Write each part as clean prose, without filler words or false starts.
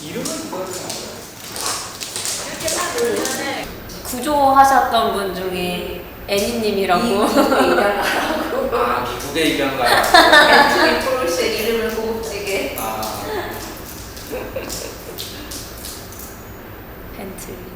이름은 그거는 구조하셨던 분 중에 애니님이라고. 아, 기국의 입양가요? 애니님 포르쉐 이름을 고급지게. 아, 벤틀리.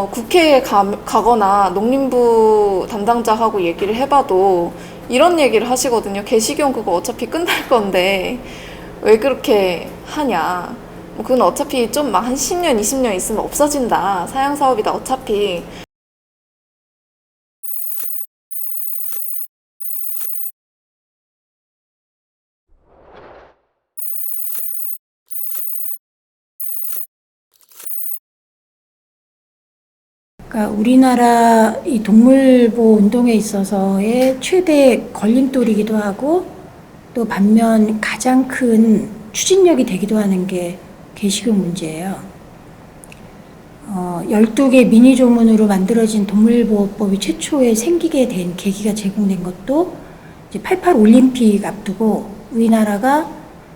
국회에 가거나 농림부 담당자하고 얘기를 해봐도 이런 얘기를 하시거든요. 개식용 그거 어차피 끝날 건데 왜 그렇게 하냐. 뭐 그건 어차피 좀 한 10년, 20년 있으면 없어진다. 사양사업이다 어차피. 그러니까 우리나라 이 동물보호 운동에 있어서의 최대 걸림돌이기도 하고 또 반면 가장 큰 추진력이 되기도 하는 게 개식용 문제예요. 12개 미니 조문으로 만들어진 동물보호법이 최초에 생기게 된 계기가 제공된 것도 이제 88 올림픽 앞두고 우리나라가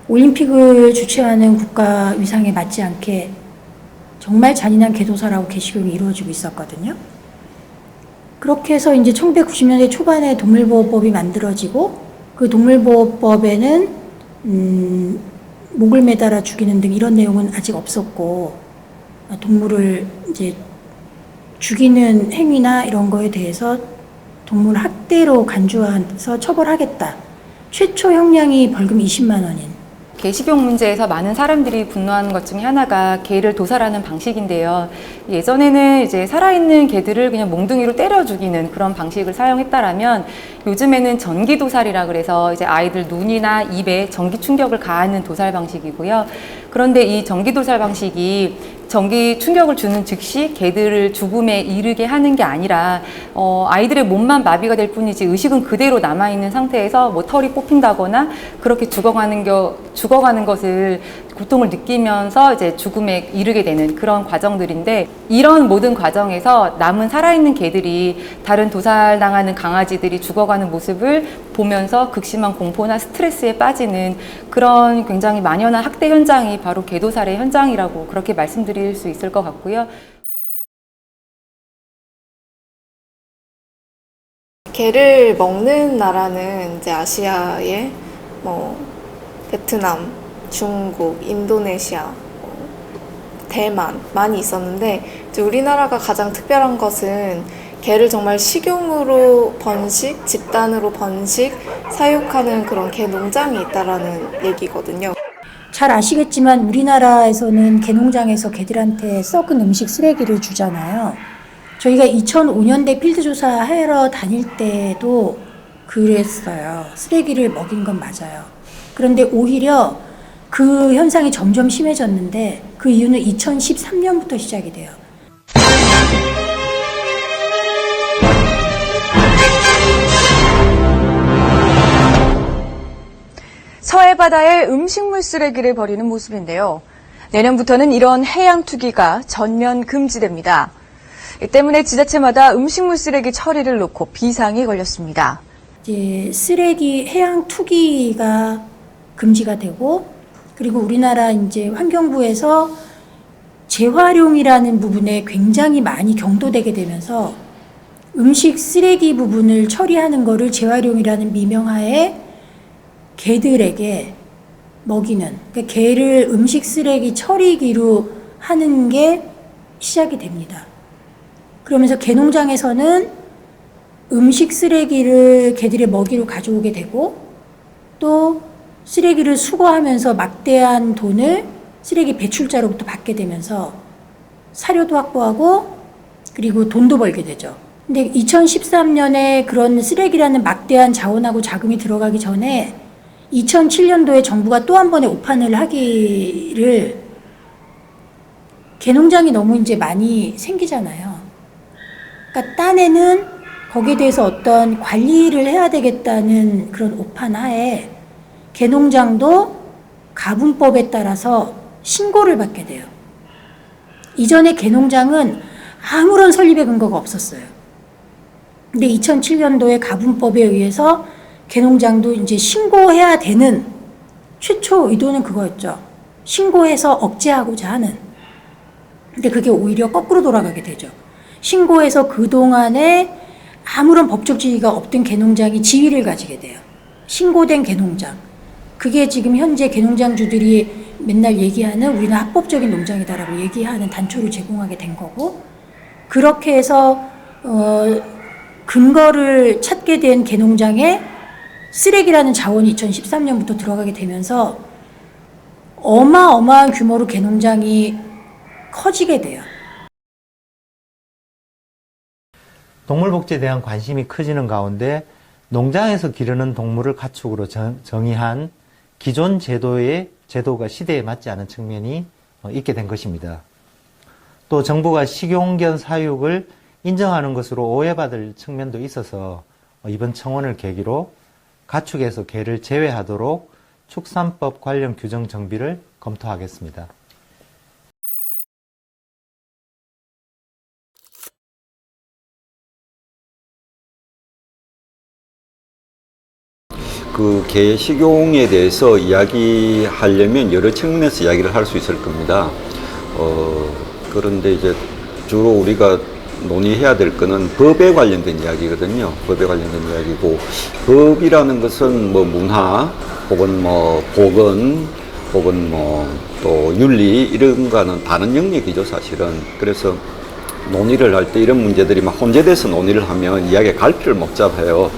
올림픽을 주최하는 국가 위상에 맞지 않게 정말 잔인한 개도살하고 개식용이 이루어지고 있었거든요. 그렇게 해서 이제 1990년대 초반에 동물보호법이 만들어지고 그 동물보호법에는 목을 매달아 죽이는 등 이런 내용은 아직 없었고 동물을 이제 죽이는 행위나 이런 거에 대해서 동물 학대로 간주해서 처벌하겠다. 최초 형량이 벌금 20만 원인 개식용 문제에서 많은 사람들이 분노하는 것 중에 하나가 개를 도살하는 방식인데요. 예전에는 이제 살아있는 개들을 그냥 몽둥이로 때려 죽이는 그런 방식을 사용했다라면 요즘에는 전기 도살이라 그래서 이제 아이들 눈이나 입에 전기 충격을 가하는 도살 방식이고요. 그런데 이 전기 도살 방식이 전기 충격을 주는 즉시 개들을 죽음에 이르게 하는 게 아니라 아이들의 몸만 마비가 될 뿐이지 의식은 그대로 남아있는 상태에서 뭐 털이 뽑힌다거나 그렇게 죽어가는 것을 고통을 느끼면서 이제 죽음에 이르게 되는 그런 과정들인데 이런 모든 과정에서 남은 살아있는 개들이 다른 도살당하는 강아지들이 죽어가는 모습을 보면서 극심한 공포나 스트레스에 빠지는 그런 굉장히 만연한 학대 현장이 바로 개도살의 현장이라고 그렇게 말씀드릴 수 있을 것 같고요. 개를 먹는 나라는 이제 아시아에 뭐 베트남, 중국, 인도네시아, 대만 많이 있었는데 이제 우리나라가 가장 특별한 것은 개를 정말 식용으로 번식, 집단으로 번식, 사육하는 그런 개 농장이 있다라는 얘기거든요. 잘 아시겠지만 우리나라에서는 개농장에서 개들한테 썩은 음식 쓰레기를 주잖아요. 저희가 2005년대 필드조사 하러 다닐 때도 그랬어요. 쓰레기를 먹인 건 맞아요. 그런데 오히려 그 현상이 점점 심해졌는데 그 이유는 2013년부터 시작이 돼요. 서해 바다에 음식물 쓰레기를 버리는 모습인데요. 내년부터는 이런 해양 투기가 전면 금지됩니다. 이 때문에 지자체마다 음식물 쓰레기 처리를 놓고 비상이 걸렸습니다. 이제 쓰레기 해양 투기가 금지가 되고, 그리고 우리나라 이제 환경부에서 재활용이라는 부분에 굉장히 많이 경도되게 되면서 음식 쓰레기 부분을 처리하는 거를 재활용이라는 미명하에 개들에게 먹이는, 그러니까 개를 음식 쓰레기 처리기로 하는 게 시작이 됩니다. 그러면서 개농장에서는 음식 쓰레기를 개들의 먹이로 가져오게 되고, 또 쓰레기를 수거하면서 막대한 돈을 쓰레기 배출자로부터 받게 되면서 사료도 확보하고 그리고 돈도 벌게 되죠. 근데 2013년에 그런 쓰레기라는 막대한 자원하고 자금이 들어가기 전에 2007년도에 정부가 또 한 번의 오판을 하기를, 개농장이 너무 이제 많이 생기잖아요. 그러니까 딴에는 거기에 대해서 어떤 관리를 해야 되겠다는 그런 오판 하에 개농장도 가분법에 따라서 신고를 받게 돼요. 이전에 개농장은 아무런 설립의 근거가 없었어요. 근데 2007년도에 가분법에 의해서 개농장도 이제 신고해야 되는 최초 의도는 그거였죠. 신고해서 억제하고자 하는. 근데 그게 오히려 거꾸로 돌아가게 되죠. 신고해서 그동안에 아무런 법적 지위가 없던 개농장이 지위를 가지게 돼요. 신고된 개농장. 그게 지금 현재 개농장주들이 맨날 얘기하는 우리는 합법적인 농장이다라고 얘기하는 단초를 제공하게 된 거고, 그렇게 해서 근거를 찾게 된 개농장에 쓰레기라는 자원이 2013년부터 들어가게 되면서 어마어마한 규모로 개농장이 커지게 돼요. 동물복지에 대한 관심이 커지는 가운데 농장에서 기르는 동물을 가축으로 정의한 기존 제도가 시대에 맞지 않은 측면이 있게 된 것입니다. 또 정부가 식용견 사육을 인정하는 것으로 오해받을 측면도 있어서 이번 청원을 계기로 가축에서 개를 제외하도록 축산법 관련 규정 정비를 검토하겠습니다. 그 개 식용에 대해서 이야기하려면 여러 측면에서 이야기를 할 수 있을 겁니다. 그런데 이제 주로 우리가 논의해야 될 거는 법에 관련된 이야기거든요. 법에 관련된 이야기고, 법이라는 것은 뭐 문화 혹은 뭐 보건 혹은 뭐 또 윤리 이런 거는 다른 영역이죠, 사실은. 그래서 논의를 할 때 이런 문제들이 막 혼재돼서 논의를 하면 이야기에 갈피를 못 잡아요.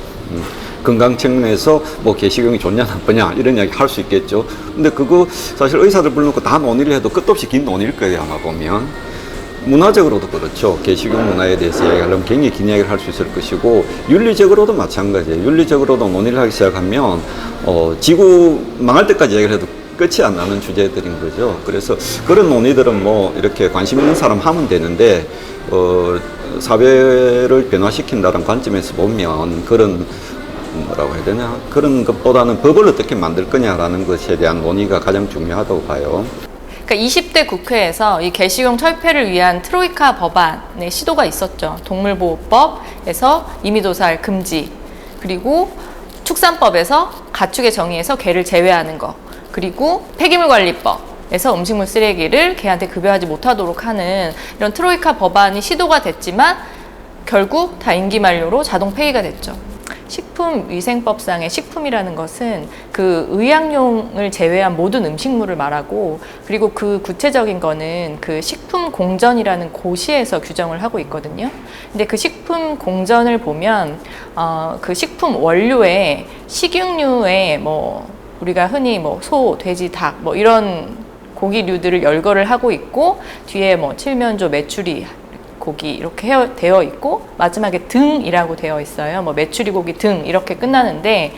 건강 측면에서 뭐 개식용이 좋냐 나쁘냐 이런 이야기 할 수 있겠죠. 근데 그거 사실 의사들 불러놓고 다 논의를 해도 끝도 없이 긴 논의일 거예요, 아마 보면. 문화적으로도 그렇죠. 개식용 문화에 대해서 이야기하려면 굉장히 긴 이야기를 할 수 있을 것이고, 윤리적으로도 마찬가지예요. 윤리적으로도 논의를 하기 시작하면 지구 망할 때까지 이야기를 해도 끝이 안 나는 주제들인 거죠. 그래서 그런 논의들은 뭐 이렇게 관심 있는 사람 하면 되는데, 사회를 변화시킨다는 관점에서 보면 그런 뭐라고 해야 되냐, 그런 것보다는 법을 어떻게 만들 거냐라는 것에 대한 논의가 가장 중요하다고 봐요. 그러니까 20대 국회에서 이 개식용 철폐를 위한 트로이카 법안의 시도가 있었죠. 동물보호법에서 임의도살 금지, 그리고 축산법에서 가축의 정의에서 개를 제외하는 거, 그리고 폐기물관리법에서 음식물 쓰레기를 개한테 급여하지 못하도록 하는 이런 트로이카 법안이 시도가 됐지만 결국 다 임기 만료로 자동 폐기가 됐죠. 식품위생법상의 식품이라는 것은 그 의약용을 제외한 모든 음식물을 말하고, 그리고 그 구체적인 거는 그 식품공전이라는 고시에서 규정을 하고 있거든요. 근데 그 식품공전을 보면 그 식품 원료에 식용유에 뭐 우리가 흔히 뭐 소, 돼지, 닭 뭐 이런 고기류들을 열거를 하고 있고, 뒤에 뭐 칠면조, 메추리 고기 이렇게 되어 있고, 마지막에 등이라고 되어 있어요. 뭐 메추리 고기 등 이렇게 끝나는데,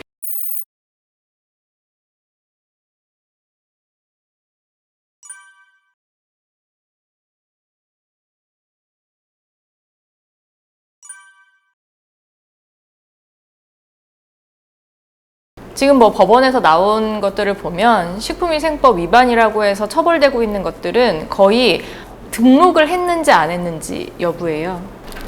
지금 뭐 법원에서 나온 것들을 보면 식품위생법 위반이라고 해서 처벌되고 있는 것들은 거의 등록을 했는지 안 했는지 여부예요.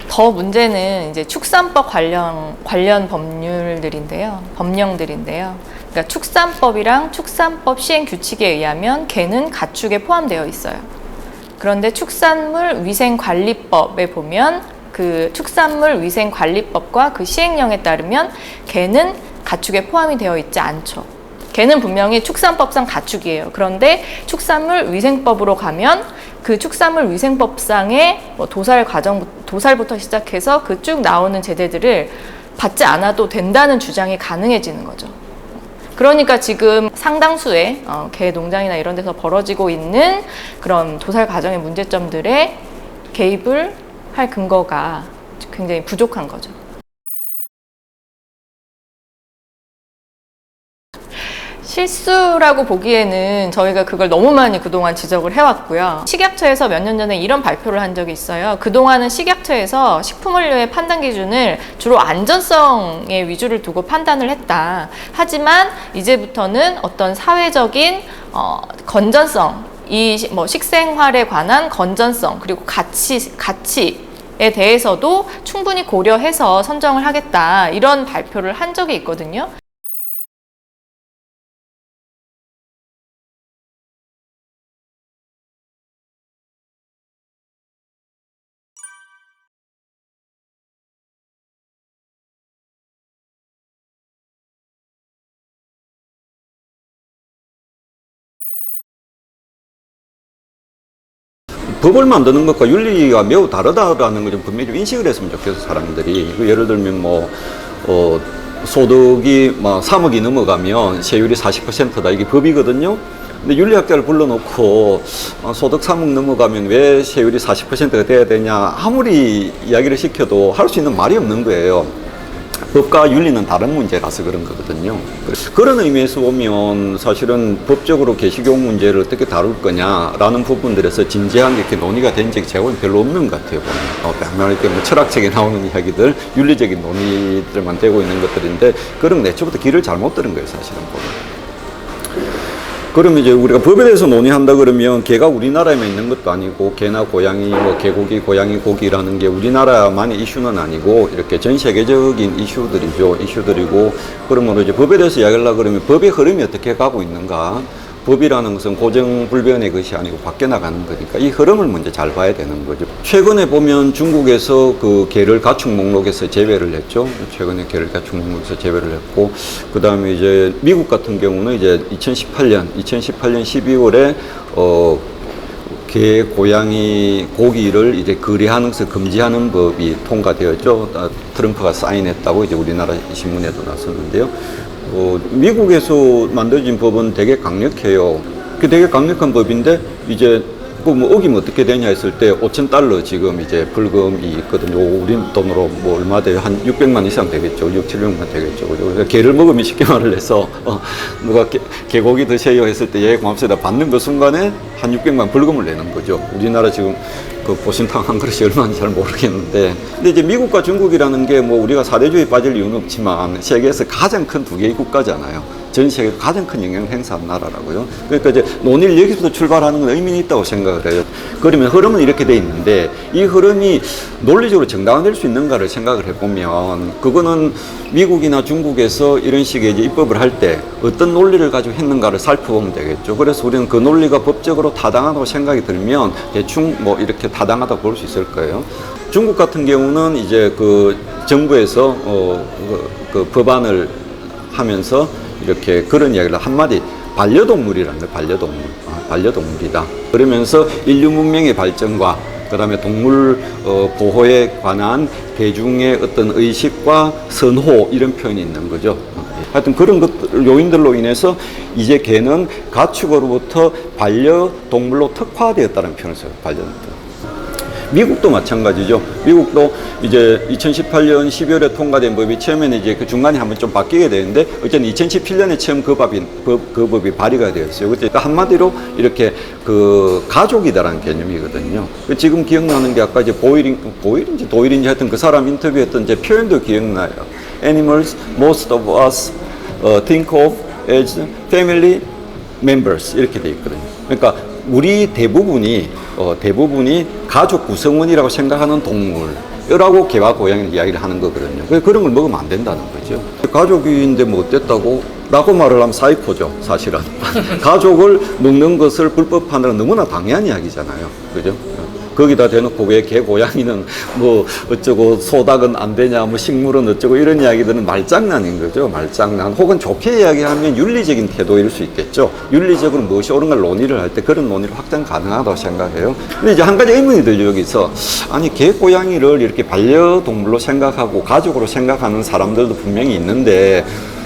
더 문제는 이제 축산법 관련 법률들인데요. 법령들인데요. 그러니까 축산법이랑 축산법 시행 규칙에 의하면 개는 가축에 포함되어 있어요. 그런데 축산물 위생관리법에 보면 그 축산물 위생관리법과 그 시행령에 따르면 개는 가축에 포함이 되어 있지 않죠. 개는 분명히 축산법상 가축이에요. 그런데 축산물 위생법으로 가면 그 축산물 위생법상의 뭐 도살부터 시작해서 그 쭉 나오는 제재들을 받지 않아도 된다는 주장이 가능해지는 거죠. 그러니까 지금 상당수의 개 농장이나 이런 데서 벌어지고 있는 그런 도살 과정의 문제점들에 개입을 할 근거가 굉장히 부족한 거죠. 실수라고 보기에는 저희가 그걸 너무 많이 그동안 지적을 해왔고요. 식약처에서 몇 년 전에 이런 발표를 한 적이 있어요. 그동안은 식약처에서 식품원료의 판단 기준을 주로 안전성에 위주를 두고 판단을 했다. 하지만 이제부터는 어떤 사회적인 건전성, 이 뭐 식생활에 관한 건전성, 그리고 가치에 대해서도 충분히 고려해서 선정을 하겠다. 이런 발표를 한 적이 있거든요. 법을 만드는 것과 윤리가 매우 다르다라는 걸 좀 분명히 좀 인식을 했으면 좋겠어, 사람들이. 예를 들면 소득이 3억이 넘어가면 세율이 40%다. 이게 법이거든요. 근데 윤리학자를 불러놓고 소득 3억 넘어가면 왜 세율이 40%가 돼야 되냐, 아무리 이야기를 시켜도 할 수 있는 말이 없는 거예요. 법과 윤리는 다른 문제라서 그런 거거든요. 그런 의미에서 보면 사실은 법적으로 개식용 문제를 어떻게 다룰 거냐라는 부분들에서 진지하게 이렇게 논의가 된 적이 제가 별로 없는 것 같아요. 보면 이렇게 철학책에 나오는 이야기들, 윤리적인 논의들만 되고 있는 것들인데, 그런 애초부터 길을 잘못 들은 거예요, 사실은 보면. 그러면 이제 우리가 법에 대해서 논의한다 그러면 개가 우리나라에만 있는 것도 아니고, 개나 고양이, 개고기, 고양이 고기라는 게 우리나라만의 이슈는 아니고 이렇게 전 세계적인 이슈들이고, 그러므로 이제 법에 대해서 이야기를 하려고 그러면 법의 흐름이 어떻게 가고 있는가, 법이라는 것은 고정불변의 것이 아니고 밖에 나가는 거니까 이 흐름을 먼저 잘 봐야 되는 거죠. 최근에 보면 중국에서 그 개를 가축 목록에서 제외를 했죠. 최근에 개를 가축 목록에서 제외를 했고, 그 다음에 이제 미국 같은 경우는 이제 2018년 12월에 개, 고양이, 고기를 이제 거래하는 것을 금지하는 법이 통과되었죠. 트럼프가 사인했다고 이제 우리나라 신문에도 났었는데요. 미국에서 만들어진 법은 되게 강력해요. 그 되게 강력한 법인데, 이제 어기면 어떻게 되냐 했을 때 $5,000 지금 이제 벌금이 있거든요. 우리 돈으로 얼마 돼요? 한 600만 이상 되겠죠. 600~700만 되겠죠. 그래서 개를 먹으면 쉽게 말을 해서 누가 개고기 드세요 했을 때 예, 고맙습니다 받는 그 순간에 한 600만 벌금을 내는 거죠. 우리나라 지금 그 보신탕 한 그릇이 얼마인지 잘 모르겠는데, 근데 이제 미국과 중국이라는 게 우리가 사대주의에 빠질 이유는 없지만 세계에서 가장 큰 두 개의 국가잖아요. 전 세계에서 가장 큰 영향을 행사한 나라라고요. 그러니까 이제 논의를 여기서부터 출발하는 건 의미는 있다고 생각을 해요. 그러면 흐름은 이렇게 돼 있는데, 이 흐름이 논리적으로 정당화될 수 있는가를 생각을 해보면, 그거는 미국이나 중국에서 이런 식의 이제 입법을 할 때 어떤 논리를 가지고 했는가를 살펴보면 되겠죠. 그래서 우리는 그 논리가 법적으로 타당하다고 생각이 들면 대충 이렇게 타당하다고 볼 수 있을 거예요. 중국 같은 경우는 이제 그 정부에서 그 법안을 하면서 이렇게 그런 이야기를 한마디 반려동물이라는 거예요. 반려동물. 반려동물이다. 그러면서 인류 문명의 발전과 그다음에 동물 보호에 관한 대중의 어떤 의식과 선호, 이런 표현이 있는 거죠. 하여튼 그런 요인들로 인해서 이제 개는 가축으로부터 반려동물로 특화되었다는 표현을 써요. 반려동물. 미국도 마찬가지죠. 미국도 이제 2018년 12월에 통과된 법이 처음에는 이제 그 중간에 한번 좀 바뀌게 되는데, 어쨌든 2017년에 처음 그 법이 발의가 되었어요. 그러니까 한마디로 이렇게 그 가족이다라는 개념이거든요. 지금 기억나는 게 아까 이제 보일인지 도일인지 하여튼 그 사람 인터뷰했던 제 표현도 기억나요. Animals, most of us think of as family members 이렇게 돼 있거든요. 그러니까 우리 대부분이 가족 구성원이라고 생각하는 동물이라고 개와 고양이를 이야기를 하는 거거든요. 그런 걸 먹으면 안 된다는 거죠. 가족인데 뭐 어땠다고? 라고 말을 하면 사이코죠, 사실은. 가족을 먹는 것을 불법화하는 너무나 당연한 이야기잖아요. 그죠? 거기다 대놓고 왜 개, 고양이는 뭐 어쩌고 소닭은 안 되냐, 뭐 식물은 어쩌고 이런 이야기들은 말장난인 거죠. 말장난. 혹은 좋게 이야기하면 윤리적인 태도일 수 있겠죠. 윤리적으로 무엇이 옳은가 논의를 할 때 그런 논의를 확장 가능하다고 생각해요. 근데 이제 한 가지 의문이 들죠, 여기서. 아니, 개, 고양이를 이렇게 반려동물로 생각하고 가족으로 생각하는 사람들도 분명히 있는데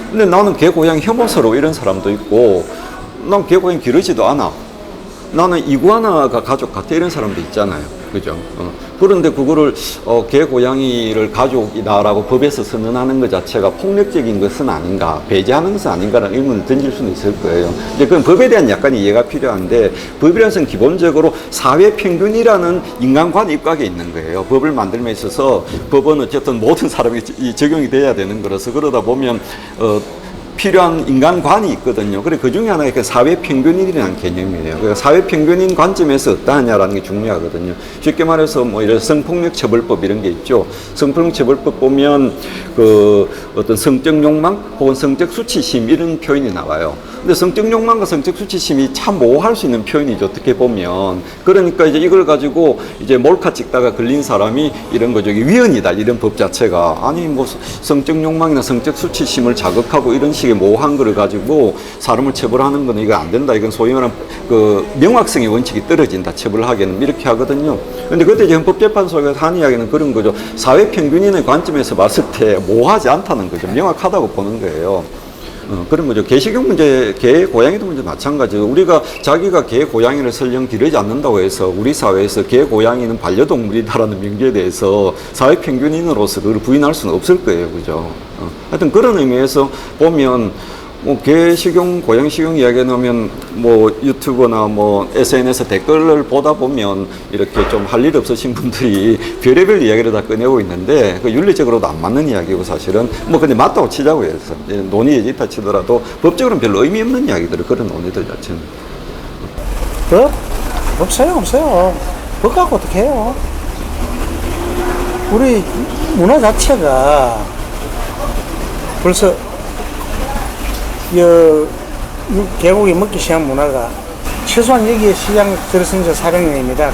근데 나는 개, 고양이 혐오스러워 이런 사람도 있고 난 개, 고양이 기르지도 않아. 나는 이구아나가 가족 같아 이런 사람도 있잖아요. 그죠? 그런데 그거를 개, 고양이를 가족이다라고 법에서 선언하는 것 자체가 폭력적인 것은 아닌가, 배제하는 것은 아닌가라는 의문을 던질 수는 있을 거예요. 이제 그건 법에 대한 약간의 이해가 필요한데 법이라는 것은 기본적으로 사회 평균이라는 인간관이 입각에 있는 거예요. 법을 만들면 있어서 법은 어쨌든 모든 사람이 적용이 돼야 되는 거라서 그러다 보면 필요한 인간관이 있거든요. 그래 그 중에 하나가 사회 평균인이라는 개념이에요. 그러니까 사회 평균인 관점에서 어떠하냐라는 게 중요하거든요. 쉽게 말해서 뭐 이런 성폭력 처벌법 이런 게 있죠. 성폭력 처벌법 보면 그 어떤 성적 욕망 혹은 성적 수치심 이런 표현이 나와요. 근데 성적 욕망과 성적 수치심이 참 모호할 수 있는 표현이죠. 어떻게 보면. 그러니까 이제 이걸 가지고 이제 몰카 찍다가 걸린 사람이 이런 거죠. 위헌이다. 이런 법 자체가. 아니 뭐 성적 욕망이나 성적 수치심을 자극하고 이런 식의 모호한 거를 가지고 사람을 처벌하는 건 이거 안 된다. 이건 소위 말하는 그 명확성의 원칙이 떨어진다. 처벌하기에는 이렇게 하거든요. 근데 그때 이제 헌법재판소가 한 이야기는 그런 거죠. 사회 평균인의 관점에서 봤을 때 모호하지 않다는 거죠. 명확하다고 보는 거예요. 그런 거죠. 개식용 문제, 개, 고양이도 문제 마찬가지죠. 우리가 자기가 개, 고양이를 설령 기르지 않는다고 해서 우리 사회에서 개, 고양이는 반려동물이다라는 명제에 대해서 사회 평균인으로서 그걸 부인할 수는 없을 거예요. 그죠? 하여튼 그런 의미에서 보면 뭐 개 식용, 고양이 식용 이야기 나오면 뭐 유튜브나 뭐 SNS 댓글을 보다 보면 이렇게 좀 할 일 없으신 분들이 별의별 이야기를 다 꺼내고 있는데 그 윤리적으로도 안 맞는 이야기고 사실은 뭐 근데 맞다고 치자고 해서 논의에 있다 치더라도 법적으로는 별로 의미 없는 이야기들을 그런 논의들 자체는. 법? 없어요. 법 갖고 어떻게 해요? 우리 문화 자체가 벌써 개고기 먹기 시작한 문화가 최소한 여기에 시장 들어선 지 400년입니다.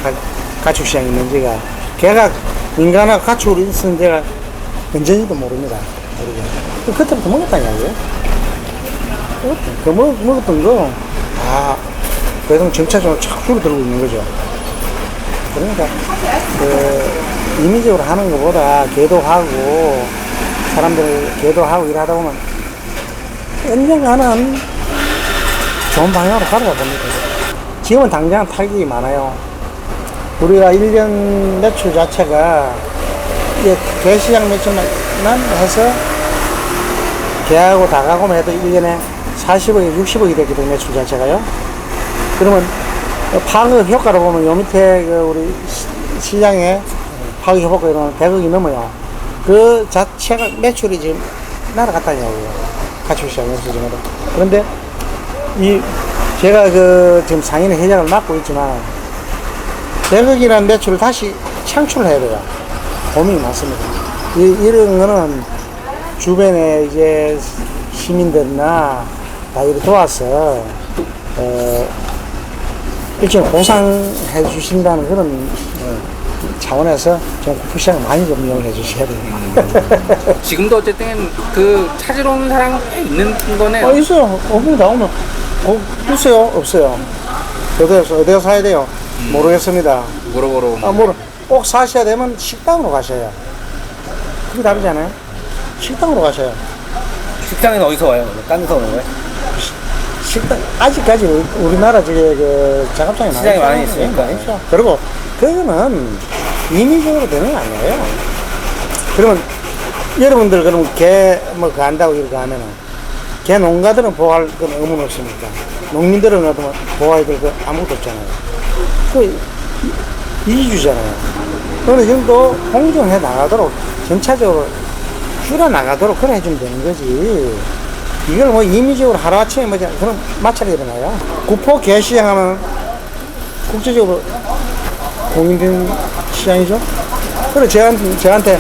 가축 시장 있는 지가. 개가 인간하고 가축으로 있은 데가 언제인지도 모릅니다. 그때부터 먹었다는 이야기예요. 그 먹었던 거, 그래도 점차적으로 착 줄어들고 있는 거죠. 그러니까, 인위적으로 하는 것보다 계도하고, 사람들 계도하고 일하다 보면 언젠가는 좋은 방향으로 가려고 봅니다. 지금은 당장 타격이 많아요. 우리가 1년 매출 자체가 개시장 매출만 해서 개하고 다 가고만 해도 1년에 40억에 60억이 되거든요, 매출 자체가요. 그러면 파급 효과로 보면 요 밑에 우리 시장에 파급 효과가 이러면 100억이 넘어요. 그 자체가 매출이 지금 날아갔다는 이야기예요. 가축시장에서 지금. 그런데 제가 지금 상인의 회장을 맡고 있지만 100억이라는 매출을 다시 창출해야 돼요. 고민이 많습니다. 이런 거는 주변에 이제 시민들이나 다 이렇게 도와서 일종의 보상해 주신다는 그런 차원에서 좀 쿠팡시장을 많이 좀 이용해 주셔야 돼요. 지금도 어쨌든 그 찾으러 오는 사람 있는 거네요. 있어요. 다 오면. 있어요? 없어요? 어디서 사야 돼요? 모르겠습니다. 물어보러. 꼭 사셔야 되면 식당으로 가셔요. 그게 다르잖아요. 식당으로 가셔요. 식당은 어디서 와요? 딴 데서 오는 거예요? 식당, 아직까지 우리나라 작업장이 시장이 많이 있으니까. 그리고 그거는 인위적으로 되는 거 아니에요. 그러면 여러분들 그럼 간다고 이렇게 하면은 개 농가들은 보호할 건 의무는 없습니까? 농민들은 보호해야 될 거 아무것도 없잖아요. 그 이주잖아요. 어느 정도 공정해 나가도록 전차적으로 줄여 나가도록 그래 해주면 되는 거지. 이걸 뭐 임의적으로 하루아침에 뭐 그런 마찰이 일어나요. 구포 개시장 하면 국제적으로 공인된 시장이죠. 그래서 저한테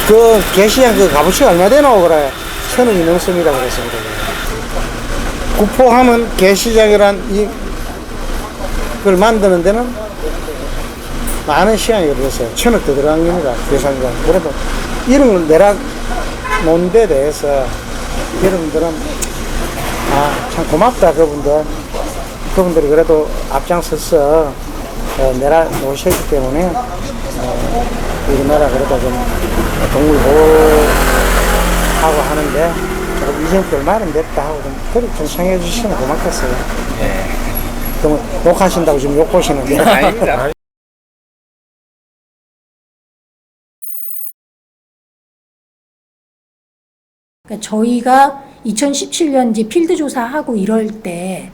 그 개시장 그 값어치가 얼마 되노? 그래. 1,000원이 넘습니다. 그랬습니다. 구포 하면 개시장이란 그걸 만드는 데는 많은 시간이 걸렸어요. 1,000억 더 들어간 겁니다. 계산가. 그래도 이런 걸 내라 놓은 데 대해서 여러분들은 참 고맙다. 그분들이 그래도 앞장서서 내라 놓으셨기 때문에 우리나라 그래도 좀 동물 보호하고 하는데 이젠 별말은 됐다 하고 좀 그렇게 정상해 주시면 고맙겠어요. 네. 그럼 욕하신다고 지금 욕 보시는데. 아닙니다. 그러니까 저희가 2017년 이제 필드 조사하고 이럴 때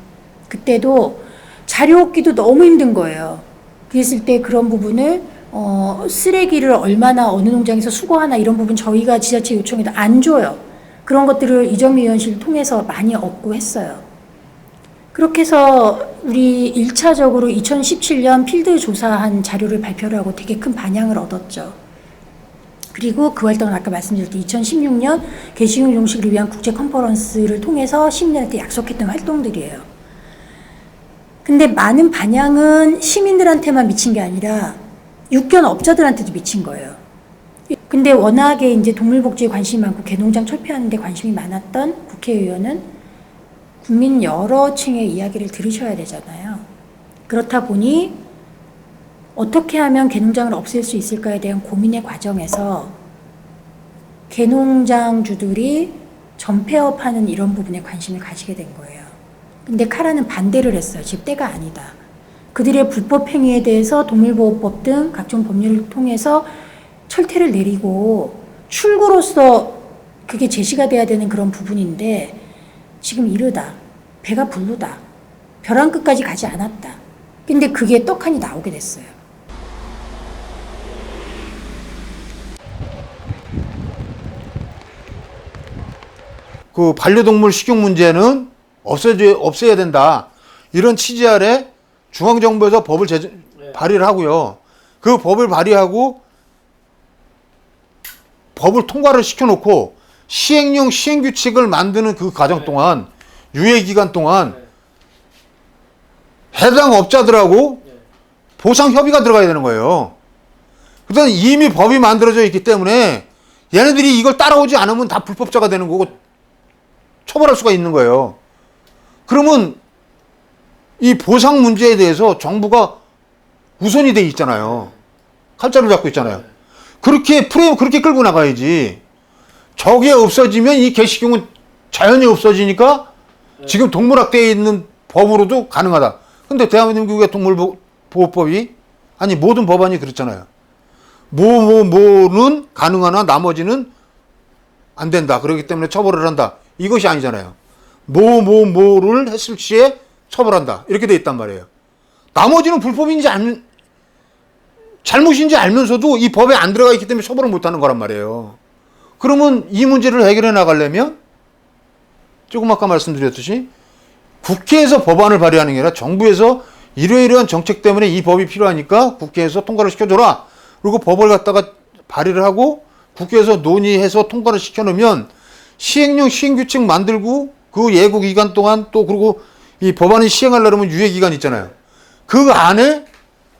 그때도 자료 얻기도 너무 힘든 거예요. 그랬을 때 그런 부분을 쓰레기를 얼마나 어느 농장에서 수거하나 이런 부분 저희가 지자체 요청해도 안 줘요. 그런 것들을 이정미 위원실 통해서 많이 얻고 했어요. 그렇게 해서 우리 1차적으로 2017년 필드 조사한 자료를 발표를 하고 되게 큰 반향을 얻었죠. 그리고 그 활동은 아까 말씀드렸듯이 2016년 개식용 종식을 위한 국제 컨퍼런스를 통해서 시민들한테 약속했던 활동들이에요. 근데 많은 반향은 시민들한테만 미친 게 아니라 육견 업자들한테도 미친 거예요. 근데 워낙에 이제 동물복지에 관심이 많고 개농장 철폐하는 데 관심이 많았던 국회의원은 국민 여러 층의 이야기를 들으셔야 되잖아요. 그렇다 보니 어떻게 하면 개농장을 없앨 수 있을까에 대한 고민의 과정에서 개농장주들이 전폐업하는 이런 부분에 관심을 가지게 된 거예요. 근데 카라는 반대를 했어요. 지금 때가 아니다. 그들의 불법 행위에 대해서 동물보호법 등 각종 법률을 통해서 철퇴를 내리고 출구로서 그게 제시가 돼야 되는 그런 부분인데 지금 이르다. 배가 불르다. 벼랑 끝까지 가지 않았다. 근데 그게 떡하니 나오게 됐어요. 그 반려동물 식용 문제는 없애야 된다. 이런 취지 아래 중앙정부에서 법을 발의를 하고요. 그 법을 발의하고 법을 통과를 시켜놓고 시행령 시행규칙을 만드는 그 과정 동안 유예기간 동안 해당 업자들하고 보상협의가 들어가야 되는 거예요. 그다음 이미 법이 만들어져 있기 때문에 얘네들이 이걸 따라오지 않으면 다 불법자가 되는 거고 처벌할 수가 있는 거예요. 그러면 이 보상 문제에 대해서 정부가 우선이 돼 있잖아요. 칼자루 잡고 있잖아요. 그렇게 프레임 그렇게 끌고 나가야지. 저게 없어지면 이 개식용은 자연히 없어지니까 지금 동물학대에 있는 법으로도 가능하다. 근데 대한민국의 동물보호법이 아니 모든 법안이 그렇잖아요. 뭐는 가능하나 나머지는 안 된다. 그렇기 때문에 처벌을 한다. 이것이 아니잖아요. 뭐를 했을 시에 처벌한다. 이렇게 돼 있단 말이에요. 나머지는 불법인지 잘못인지 알면서도 이 법에 안 들어가 있기 때문에 처벌을 못하는 거란 말이에요. 그러면 이 문제를 해결해 나가려면 조금 아까 말씀드렸듯이 국회에서 법안을 발의하는 게 아니라 정부에서 이러이러한 정책 때문에 이 법이 필요하니까 국회에서 통과를 시켜줘라. 그리고 법을 갖다가 발의를 하고 국회에서 논의해서 통과를 시켜놓으면 시행령 시행규칙 만들고 그 예고 기간 동안 또 그리고 이 법안을 시행하려면 유예 기간 있잖아요. 그 안에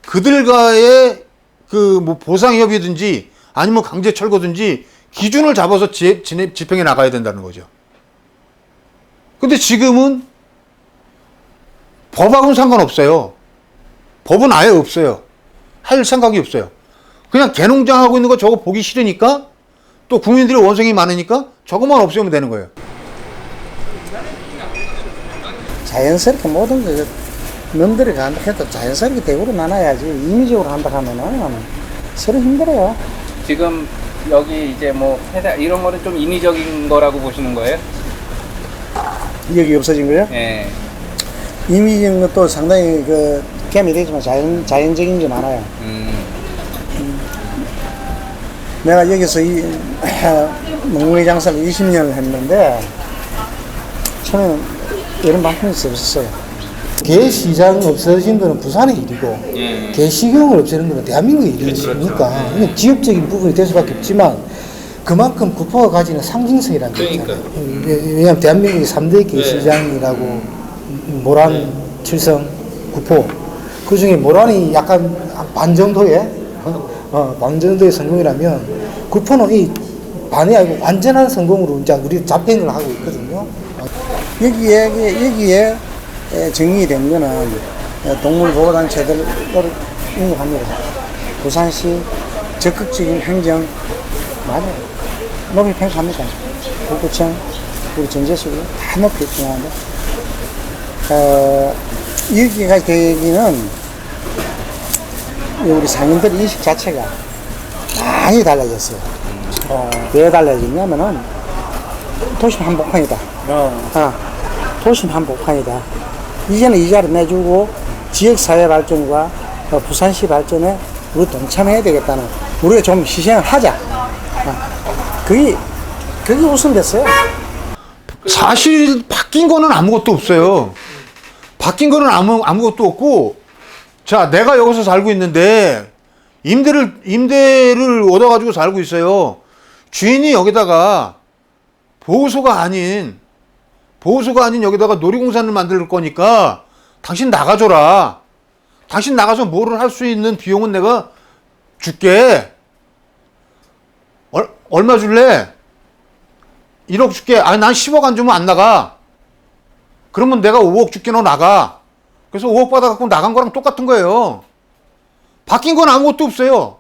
그들과의 그 뭐 보상협의든지 아니면 강제 철거든지 기준을 잡아서 집행해 나가야 된다는 거죠. 근데 지금은 법하고는 상관없어요. 법은 아예 없어요. 할 생각이 없어요. 그냥 개농장 하고 있는 거 저거 보기 싫으니까 또 국민들이 원성이 많으니까 저것만 없애면 되는 거예요. 자연스럽게 모든 게 놈들이 간다 해도 자연스럽게 대우로 나눠야지 임의적으로 한다 하면은 서로 힘들어요. 지금 여기 이제 뭐 회사 이런 거는 좀 인위적인 거라고 보시는 거예요? 여기 없어진 거요? 예. 임의적인 것도 상당히 그 개미 되지만 자연적인 게 많아요. 내가 여기서 이 농구의 장사를 20년을 했는데 처음에는 이런 방편이 없었어요. 개 시장 없어진 거는 부산의 일이고 개 식용을 없애는 거는 대한민국의 일이니까 이건 지역적인 부분이 될 수밖에 없지만 그만큼 구포가 가지는 상징성이라는 게 있잖아요. 왜냐하면 대한민국의 3대 개 시장이라고 모란, 칠성, 구포 그 중에 모란이 약간 반 정도의 반 정도의 성공이라면 구포는 이 반이 아니고 완전한 성공으로 이제 우리 자평을 하고 있거든요. 여기에 정리된 거는 동물보호단체들을 인정합니다. 부산시 적극적인 행정 맞아요. 높이 평가합니다. 구구청, 우리 전재수도 다 높이 평가합니다. 여기가 계기는 우리 상인들 인식 자체가 많이 달라졌어요. 왜 달라졌냐면은 도심 한복판이다. 도심 한복판이다. 이제는 이자를 내주고 지역사회 발전과 부산시 발전에 우리 동참해야 되겠다는 우리가 좀 희생을 하자. 그게 우선됐어요. 사실 바뀐 거는 아무것도 없어요. 바뀐 거는 아무것도 없고, 자, 내가 여기서 살고 있는데 임대를 얻어가지고 살고 있어요. 주인이 여기다가 보호소가 아닌 여기다가 놀이공원을 만들 거니까 당신 나가줘라. 당신 나가서 뭐를 할 수 있는 비용은 내가 줄게. 얼마 줄래? 1억 줄게. 아니, 난 10억 안 주면 안 나가. 그러면 내가 5억 줄게, 너 나가. 그래서 5억 받아갖고 나간 거랑 똑같은 거예요. 바뀐 건 아무것도 없어요.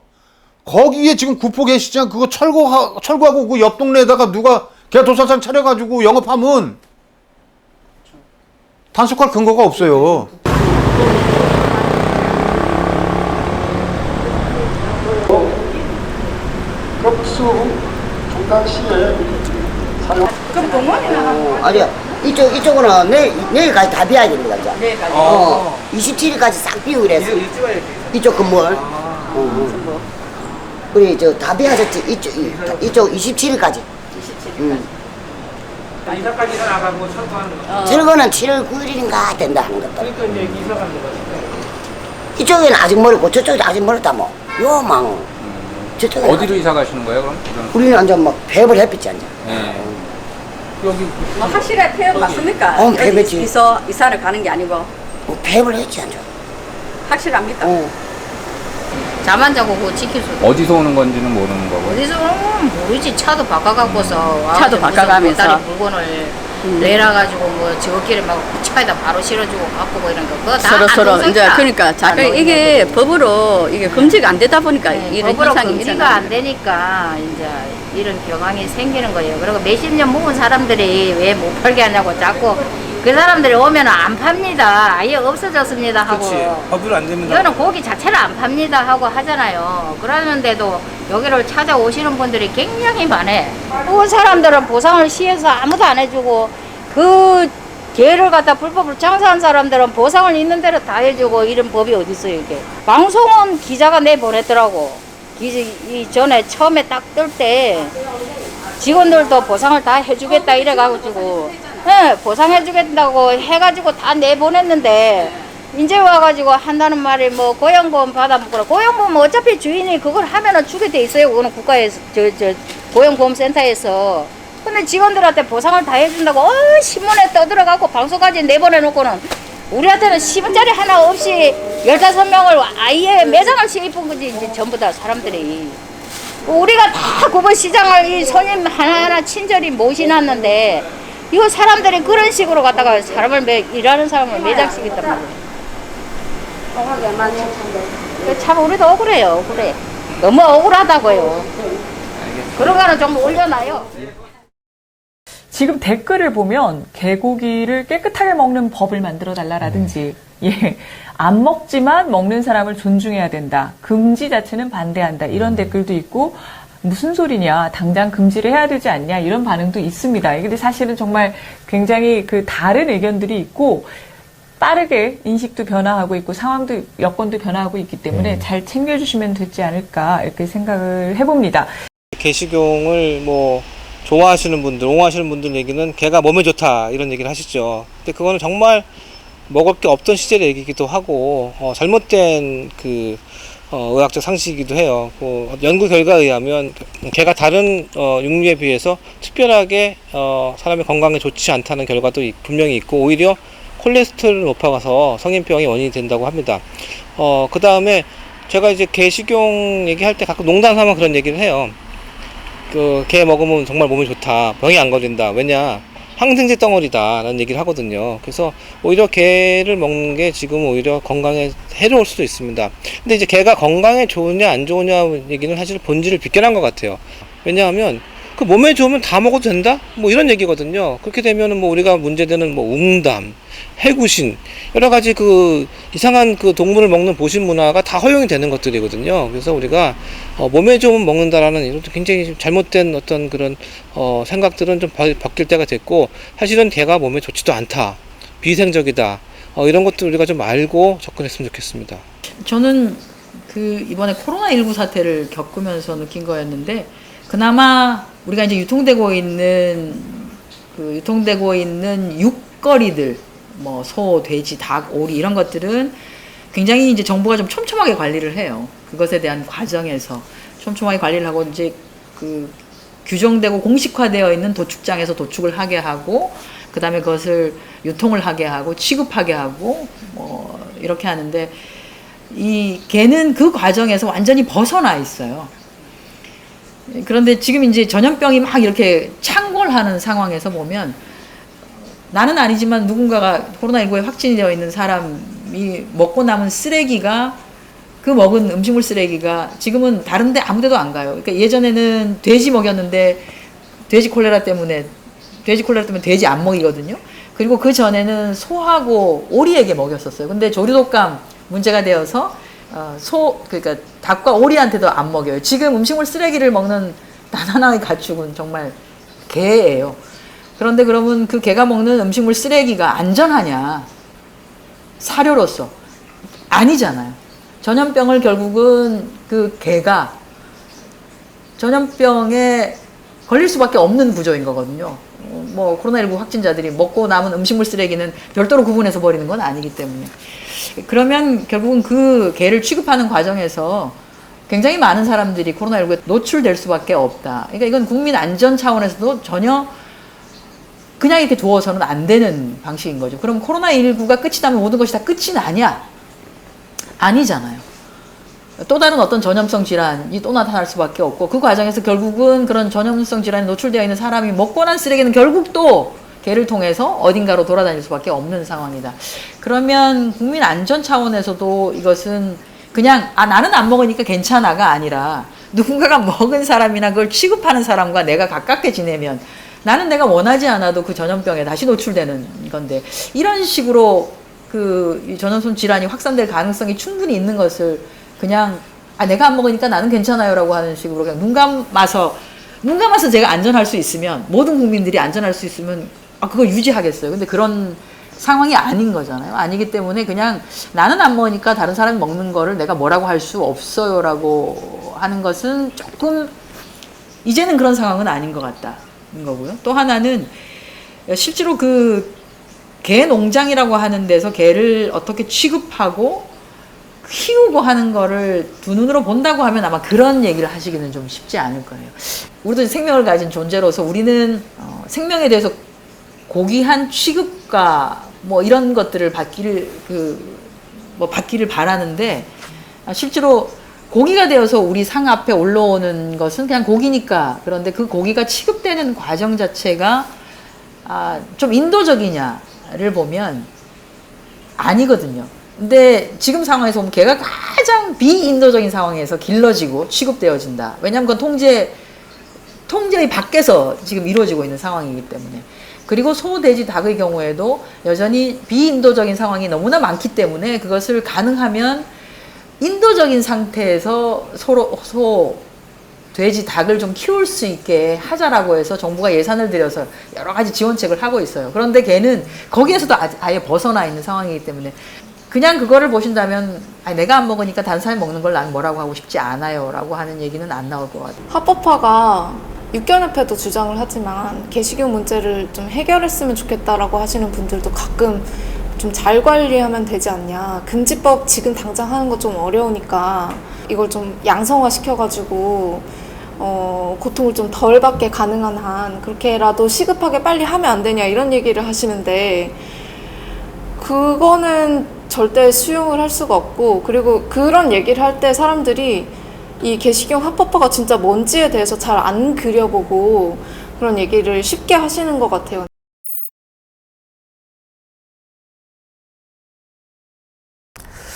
거기에 지금 구포 개시장 그거 철거하고 그 옆 동네에다가 누가 개도살상 차려가지고 영업하면 단속할 근거가 없어요. 급수 중단 시에 사용. 그럼 동원이나 아니야. 이쪽은 내일까지 다 비워야 됩니다. 내일까지. 27일까지 싹 비우고 그래서. 이쪽 건물. 우리 다 비워졌지. 이쪽 27일까지. 27일까지. 이사까지 나가고 철거하는 거. 철거는 7월 9일인가 된다 하는 것들. 그러니까 이제 이사 가는 거. 이쪽에는 아직 멀었고 저쪽도 아직 멀었다 뭐. 요망. 저쪽에 어디로 이사 가시는 거예요, 그럼? 우리는 완전 뭐 배불 햇빛이 앉아. 네. 여기 뭐 확실하게 표현 맞습니까? 배배지. 이사를 가는 게 아니고. 배불 햇빛이 앉아. 확실합니까? 잠안 자고 그거 지킬 수 없어. 어디서 오는 건지는 모르는 거고. 어디서 오는 모르지. 차도 바꿔갖고서 차도 바꿔가면서 다리 물건을 내놔가지고 뭐 저길에 막 차에다 바로 실어주고 갖고 뭐 이런 거 그거 다 서로 이제 그러니까 이게 법으로 이게 금지가 안 되다 보니까 이런 법으로 현상이 금지가 있잖아요. 안 되니까 이제 이런 경향이 생기는 거예요. 그리고 몇십 년 묵은 사람들이 왜 못 팔게 하냐고 자꾸 그 사람들이 오면 안 팝니다. 아예 없어졌습니다 하고. 그렇지. 법으로 안 됩니다. 이거는 고기 자체를 안 팝니다 하고 하잖아요. 그러는데도 여기를 찾아오시는 분들이 굉장히 많아. 그 사람들은 보상을 시에서 아무도 안 해주고 그 개를 갖다 불법으로 장사한 사람들은 보상을 있는 대로 다 해주고 이런 법이 어디 있어요 이게. 방송은 기자가 내보냈더라고. 이 전에 처음에 딱 뜰 때 직원들도 보상을 다 해주겠다 이래가지고 네, 보상해주겠다고 해가지고 다 내보냈는데 이제 와가지고 한다는 말이 뭐 고용보험 받아먹거나 고용보험 어차피 주인이 그걸 하면은 주게 돼 있어요. 그거는 국가에서 고용보험센터에서. 근데 직원들한테 보상을 다 해준다고 신문에 떠들어가고 방송까지 내보내놓고는 우리한테는 10원짜리 하나 없이 15명을 아예 매장을 세입은 거지 이제 전부 다 사람들이. 우리가 다 그거 시장을 이 손님 하나하나 친절히 모시놨는데 이거 사람들이 그런 식으로 갖다가 일하는 사람을 매장시켰단 말이에요. 참 우리도 억울해요. 억울해. 너무 억울하다고요. 그런 거는 좀 올려놔요. 지금 댓글을 보면 개고기를 깨끗하게 먹는 법을 만들어 달라라든지 안 먹지만 먹는 사람을 존중해야 된다. 금지 자체는 반대한다. 이런 댓글도 있고 무슨 소리냐. 당장 금지를 해야 되지 않냐. 이런 반응도 있습니다. 근데 사실은 정말 굉장히 그 다른 의견들이 있고 빠르게 인식도 변화하고 있고 상황도 여건도 변화하고 있기 때문에 잘 챙겨주시면 되지 않을까 이렇게 생각을 해봅니다. 개식용을 뭐 좋아하시는 분들, 옹호하시는 분들 얘기는 개가 몸에 좋다 이런 얘기를 하시죠. 근데 그거는 정말 먹을 게 없던 시절의 얘기이기도 하고 잘못된 그 의학적 상식이기도 해요. 연구 결과에 의하면 개가 다른 육류에 비해서 특별하게 사람의 건강에 좋지 않다는 결과도 분명히 있고 오히려 콜레스테롤이 높아가서 성인병의 원인이 된다고 합니다. 그 다음에 제가 이제 개 식용 얘기할 때 가끔 농담 삼아 그런 얘기를 해요. 개 먹으면 정말 몸에 좋다. 병이 안 걸린다. 왜냐? 항생제 덩어리다. 라는 얘기를 하거든요. 그래서 오히려 개를 먹는 게 지금 오히려 건강에 해로울 수도 있습니다. 근데 이제 개가 건강에 좋으냐 안 좋으냐 얘기는 사실 본질을 비껴난 것 같아요. 왜냐하면 그 몸에 좋으면 다 먹어도 된다? 뭐 이런 얘기거든요. 그렇게 되면은 뭐 우리가 문제되는 뭐 웅담, 해구신, 여러 가지 그 이상한 그 동물을 먹는 보신 문화가 다 허용이 되는 것들이거든요. 그래서 우리가 몸에 좋으면 먹는다라는 이런 굉장히 잘못된 어떤 그런 생각들은 좀 바뀔 때가 됐고, 사실은 개가 몸에 좋지도 않다, 비위생적이다, 이런 것들 우리가 좀 알고 접근했으면 좋겠습니다. 저는 그 이번에 코로나19 사태를 겪으면서 느낀 거였는데, 그나마 우리가 이제 유통되고 있는 육거리들, 뭐 소, 돼지, 닭, 오리 이런 것들은 굉장히 이제 정부가 좀 촘촘하게 관리를 해요. 그것에 대한 과정에서 촘촘하게 관리를 하고 이제 그 규정되고 공식화되어 있는 도축장에서 도축을 하게 하고, 그 다음에 그것을 유통을 하게 하고 취급하게 하고 뭐 이렇게 하는데, 이 개는 그 과정에서 완전히 벗어나 있어요. 그런데 지금 이제 전염병이 막 이렇게 창궐하는 상황에서 보면, 나는 아니지만 누군가가 코로나19에 확진이 되어 있는 사람이 먹고 남은 쓰레기가, 그 먹은 음식물 쓰레기가 지금은 다른데 아무데도 안 가요. 그러니까 예전에는 돼지 먹였는데 돼지 콜레라 때문에 돼지 안 먹이거든요. 그리고 그 전에는 소하고 오리에게 먹였었어요. 근데 조류독감 문제가 되어서 그러니까 닭과 오리한테도 안 먹여요. 지금 음식물 쓰레기를 먹는 단 하나의 가축은 정말 개예요. 그런데 그러면 그 개가 먹는 음식물 쓰레기가 안전하냐? 사료로서 아니잖아요. 전염병을 결국은 그 개가 전염병에 걸릴 수밖에 없는 구조인 거거든요. 뭐 코로나19 확진자들이 먹고 남은 음식물 쓰레기는 별도로 구분해서 버리는 건 아니기 때문에. 그러면 결국은 그 개를 취급하는 과정에서 굉장히 많은 사람들이 코로나19에 노출될 수밖에 없다. 그러니까 이건 국민 안전 차원에서도 전혀 그냥 이렇게 두어서는 안 되는 방식인 거죠. 그럼 코로나19가 끝이 나면 모든 것이 다 끝이 나냐? 아니잖아요. 또 다른 어떤 전염성 질환이 또 나타날 수밖에 없고, 그 과정에서 결국은 그런 전염성 질환에 노출되어 있는 사람이 먹고 난 쓰레기는 결국 또 개를 통해서 어딘가로 돌아다닐 수밖에 없는 상황이다. 그러면 국민 안전 차원에서도 이것은 그냥 나는 안 먹으니까 괜찮아가 아니라, 누군가가 먹은 사람이나 그걸 취급하는 사람과 내가 가깝게 지내면 나는 내가 원하지 않아도 그 전염병에 다시 노출되는 건데, 이런 식으로 그 전염성 질환이 확산될 가능성이 충분히 있는 것을 그냥 내가 안 먹으니까 나는 괜찮아요 라고 하는 식으로 그냥 눈 감아서 제가 안전할 수 있으면, 모든 국민들이 안전할 수 있으면 그걸 유지하겠어요. 근데 그런 상황이 아닌 거잖아요. 아니기 때문에 그냥 나는 안 먹으니까 다른 사람이 먹는 거를 내가 뭐라고 할 수 없어요 라고 하는 것은 조금 이제는 그런 상황은 아닌 것 같다는 거고요. 또 하나는 실제로 그 개 농장이라고 하는 데서 개를 어떻게 취급하고 키우고 하는 거를 두 눈으로 본다고 하면 아마 그런 얘기를 하시기는 좀 쉽지 않을 거예요. 우리도 생명을 가진 존재로서 우리는 생명에 대해서 고귀한 취급과 뭐 이런 것들을 받기를 바라는데, 실제로 고기가 되어서 우리 상 앞에 올라오는 것은 그냥 고기니까. 그런데 그 고기가 취급되는 과정 자체가 좀 인도적이냐를 보면 아니거든요. 근데 지금 상황에서 보면 개가 가장 비인도적인 상황에서 길러지고 취급되어진다. 왜냐하면 그건 통제의 밖에서 지금 이루어지고 있는 상황이기 때문에. 그리고 소, 돼지, 닭의 경우에도 여전히 비인도적인 상황이 너무나 많기 때문에 그것을 가능하면 인도적인 상태에서 소, 돼지, 닭을 좀 키울 수 있게 하자라고 해서 정부가 예산을 들여서 여러 가지 지원책을 하고 있어요. 그런데 개는 거기에서도 아예 벗어나 있는 상황이기 때문에 그냥 그거를 보신다면 아니, 내가 안 먹으니까 다른 사람이 먹는 걸 난 뭐라고 하고 싶지 않아요 라고 하는 얘기는 안 나올 것 같아요. 합법화가 육견협회도 주장을 하지만 개식용 문제를 좀 해결했으면 좋겠다라고 하시는 분들도 가끔 좀 잘 관리하면 되지 않냐. 금지법 지금 당장 하는 거 좀 어려우니까 이걸 좀 양성화 시켜가지고 고통을 좀 덜 받게 가능한 한 그렇게라도 시급하게 빨리 하면 안 되냐 이런 얘기를 하시는데 그거는 절대 수용을 할 수가 없고 그리고 그런 얘기를 할 때 사람들이 이 개식용 합법화가 진짜 뭔지에 대해서 잘 안 그려보고 그런 얘기를 쉽게 하시는 것 같아요.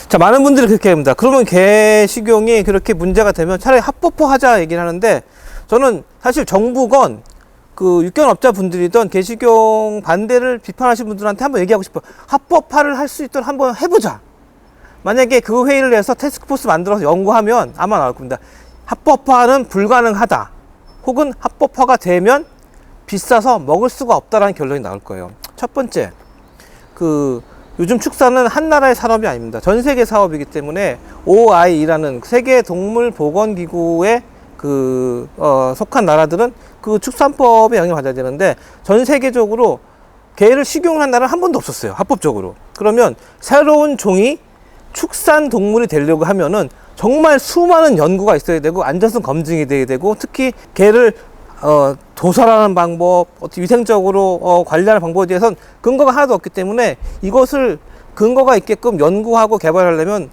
자, 많은 분들이 그렇게 합니다. 그러면 개식용이 그렇게 문제가 되면 차라리 합법화하자 얘기를 하는데 저는 사실 정부건 그 육견업자 분들이든 개식용 반대를 비판하시는 분들한테 한번 얘기하고 싶어요. 합법화를 할 수 있도록 한번 해보자. 만약에 그 회의를 해서 태스크포스 만들어서 연구하면 아마 나올 겁니다. 합법화는 불가능하다. 혹은 합법화가 되면 비싸서 먹을 수가 없다라는 결론이 나올 거예요. 첫 번째, 요즘 축사는 한 나라의 산업이 아닙니다. 전 세계 사업이기 때문에 OIE라는 세계 동물 보건 기구에 속한 나라들은 그 축산법에 영향을 받아야 되는데 전 세계적으로 개를 식용을 한 나라는 한 번도 없었어요. 합법적으로. 그러면 새로운 종이 축산 동물이 되려고 하면은 정말 수많은 연구가 있어야 되고 안전성 검증이 돼야 되고 특히 개를 도살하는 방법, 어떻게 위생적으로 관리하는 방법에 대해서는 근거가 하나도 없기 때문에 이것을 근거가 있게끔 연구하고 개발하려면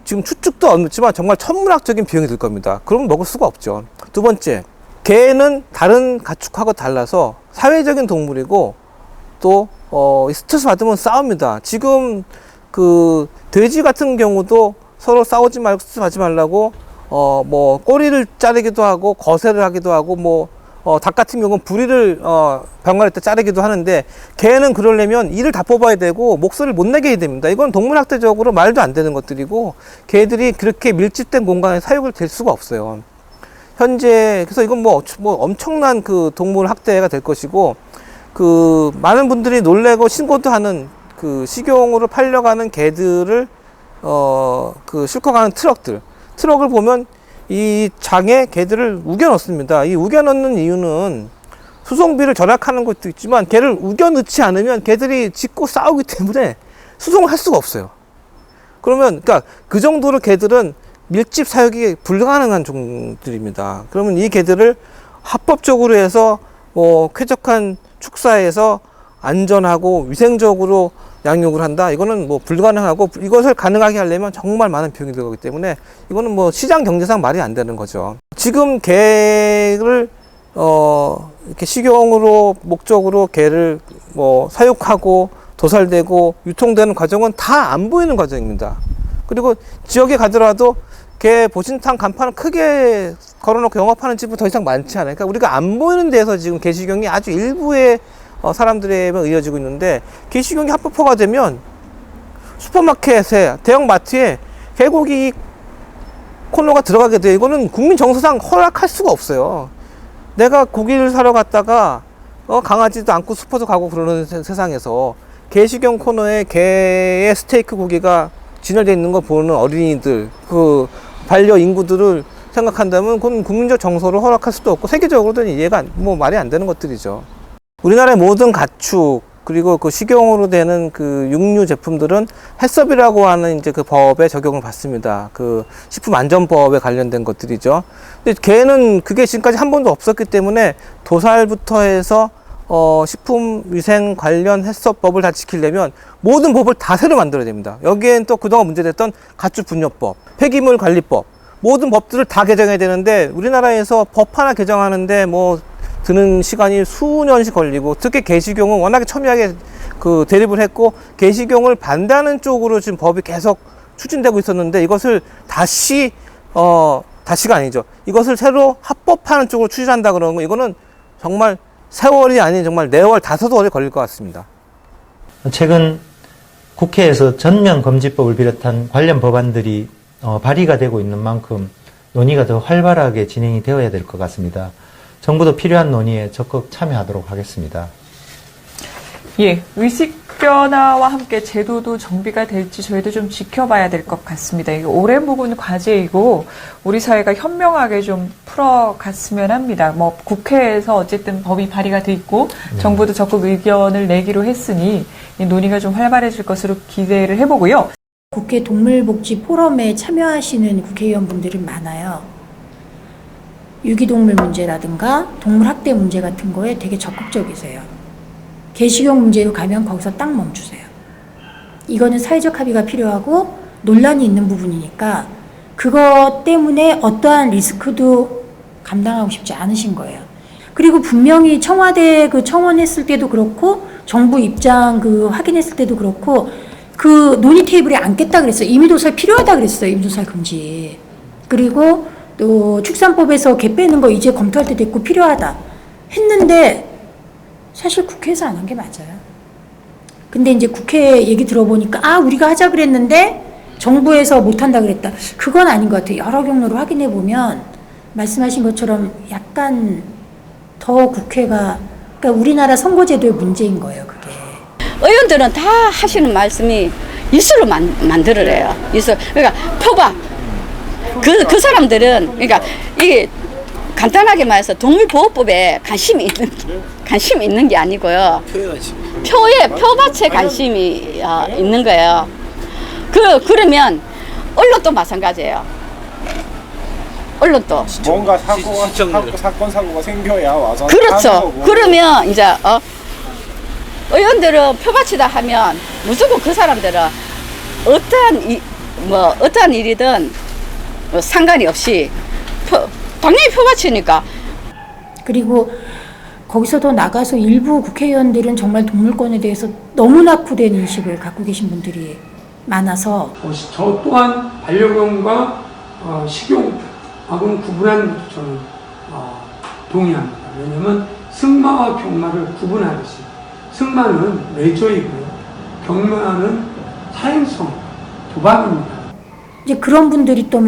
지금 추측도 없지만 정말 천문학적인 비용이 들 겁니다. 그러면 먹을 수가 없죠. 두 번째, 개는 다른 가축하고 달라서 사회적인 동물이고 또 스트레스 받으면 싸웁니다. 지금 돼지 같은 경우도 서로 싸우지 말고 스트레스 받지 말라고 꼬리를 자르기도 하고 거세를 하기도 하고 닭 같은 경우는 부리를 병아리 때 자르기도 하는데 개는 그러려면 이를 다 뽑아야 되고 목소리를 못 내게 해야 됩니다. 이건 동물학대적으로 말도 안 되는 것들이고 개들이 그렇게 밀집된 공간에 사육을 될 수가 없어요. 현재 그래서 이건 엄청난 동물 학대가 될 것이고 많은 분들이 놀래고 신고도 하는 식용으로 팔려가는 개들을 싣고 가는 트럭을 보면 이 장에 개들을 우겨 넣습니다. 이 우겨 넣는 이유는 수송비를 절약하는 것도 있지만 개를 우겨 넣지 않으면 개들이 짖고 싸우기 때문에 수송을 할 수가 없어요. 그러니까 그 정도로 개들은 밀집 사육이 불가능한 종들입니다. 그러면 이 개들을 합법적으로 해서 쾌적한 축사에서 안전하고 위생적으로 양육을 한다. 이거는 불가능하고 이것을 가능하게 하려면 정말 많은 비용이 들어가기 때문에 이거는 시장 경제상 말이 안 되는 거죠. 지금 개를 이렇게 식용으로 목적으로 개를 사육하고 도살되고 유통되는 과정은 다 안 보이는 과정입니다. 그리고 지역에 가더라도 개 보신탕 간판을 크게 걸어놓고 영업하는 집은 더 이상 많지 않아요. 그러니까 우리가 안 보이는 데서 지금 개식용이 아주 일부의 사람들에만 이어지고 있는데 개식용이 합법화가 되면 슈퍼마켓에 대형 마트에 개고기 코너가 들어가게 돼요. 이거는 국민 정서상 허락할 수가 없어요. 내가 고기를 사러 갔다가 강아지도 안고 슈퍼도 가고 그러는 세상에서 개식용 코너에 개의 스테이크 고기가 진열되어 있는 거 보는 어린이들 반려 인구들을 생각한다면 그건 국민적 정서로 허락할 수도 없고 세계적으로도 이해가 말이 안 되는 것들이죠. 우리나라의 모든 가축 그리고 식용으로 되는 육류 제품들은 해썹이라고 하는 이제 법에 적용을 받습니다. 식품안전법에 관련된 것들이죠. 근데 개는 그게 지금까지 한 번도 없었기 때문에 도살부터 해서 식품위생 관련 해썹법을 다 지키려면 모든 법을 다 새로 만들어야 됩니다. 여기엔 또 그동안 문제됐던 가축분뇨법, 폐기물관리법 모든 법들을 다 개정해야 되는데 우리나라에서 법 하나 개정하는데 드는 시간이 수년씩 걸리고 특히 개식용은 워낙에 첨예하게 대립을 했고 개식용을 반대하는 쪽으로 지금 법이 계속 추진되고 있었는데 이것을 다시가 아니죠. 이것을 새로 합법화하는 쪽으로 추진한다 그러는 거 이거는 정말 세월이 아닌 정말 4월, 5월이 걸릴 것 같습니다. 최근 국회에서 전면금지법을 비롯한 관련 법안들이 발의가 되고 있는 만큼 논의가 더 활발하게 진행이 되어야 될 것 같습니다. 정부도 필요한 논의에 적극 참여하도록 하겠습니다. 예, 의식 보편화와 함께 제도도 정비가 될지 저희도 좀 지켜봐야 될 것 같습니다. 이게 오래 묵은 과제이고 우리 사회가 현명하게 좀 풀어갔으면 합니다. 뭐 국회에서 어쨌든 법이 발의가 돼 있고 정부도 적극 의견을 내기로 했으니 이 논의가 좀 활발해질 것으로 기대를 해보고요. 국회 동물복지 포럼에 참여하시는 국회의원분들은 많아요. 유기동물 문제라든가 동물학대 문제 같은 거에 되게 적극적이세요. 개식용 문제로 가면 거기서 딱 멈추세요. 이거는 사회적 합의가 필요하고 논란이 있는 부분이니까 그것 때문에 어떠한 리스크도 감당하고 싶지 않으신 거예요. 그리고 분명히 청와대 그 청원했을 때도 그렇고 정부 입장 그 확인했을 때도 그렇고 그 논의 테이블에 앉겠다 그랬어요. 임의도살 필요하다 그랬어요. 임의도살 금지. 그리고 또 축산법에서 개 빼는 거 이제 검토할 때 됐고 필요하다 했는데 사실 국회에서 안 한 게 맞아요. 근데 이제 국회 얘기 들어보니까 우리가 하자 그랬는데 정부에서 못한다 그랬다. 그건 아닌 것 같아요. 여러 경로로 확인해 보면 말씀하신 것처럼 약간 더 국회가 그러니까 우리나라 선거제도의 문제인 거예요. 그게. 의원들은 다 하시는 말씀이 이슈로 만들어내요. 이슈. 그러니까 표봐. 그 사람들은 그러니까 이게 간단하게 말해서 동물보호법에 관심이 있는 게 아니고요. 표밭에 관심이 있는 거예요. 그러면 언론도 마찬가지예요. 언론도 뭔가 사건 사고가 생겨야 와서 그렇죠. 그러면 이제 의원들은 표밭이다 하면 무조건 그 사람들은 어떠한 일이든 상관이 없이 당연히 표밭이니까. 그리고 거기서 더 나가서 일부 국회의원들은 정말 동물권에 대해서 너무 낙후된 인식을 갖고 계신 분들이 많아서 저 또한 반려견과 식용하고는 구분하는 것도 저는 동의합니다. 왜냐하면 승마와 경마를 구분하듯이 승마는 레저이고요. 경마는 사행성, 도박입니다. 이제 그런 분들이 또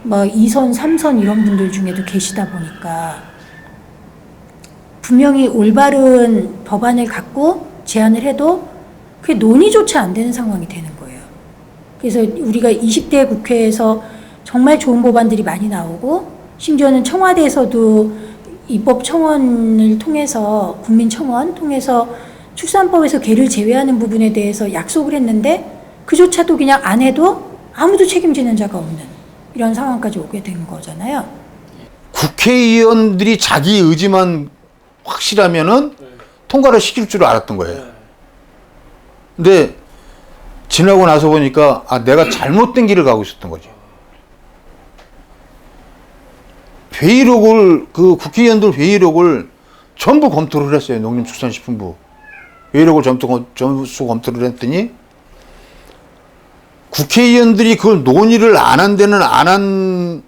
막 2선, 3선 이런 분들 중에도 계시다 보니까 분명히 올바른 법안을 갖고 제안을 해도 그게 논의조차 안 되는 상황이 되는 거예요. 그래서 우리가 20대 국회에서 정말 좋은 법안들이 많이 나오고 심지어는 청와대에서도 입법 청원을 통해서 국민청원 통해서 축산법에서 개를 제외하는 부분에 대해서 약속을 했는데 그조차도 그냥 안 해도 아무도 책임지는 자가 없는 이런 상황까지 오게 된 거잖아요. 국회의원들이 자기 의지만 확실하면은 통과를 시킬 줄 알았던 거예요. 근데 지나고 나서 보니까 내가 잘못된 길을 가고 있었던 거죠. 회의록을 그 국회의원들 회의록을 전부 검토를 했어요. 농림축산식품부 회의록을 전부 검토를 했더니 국회의원들이 그걸 논의를 안 한 데는 안 한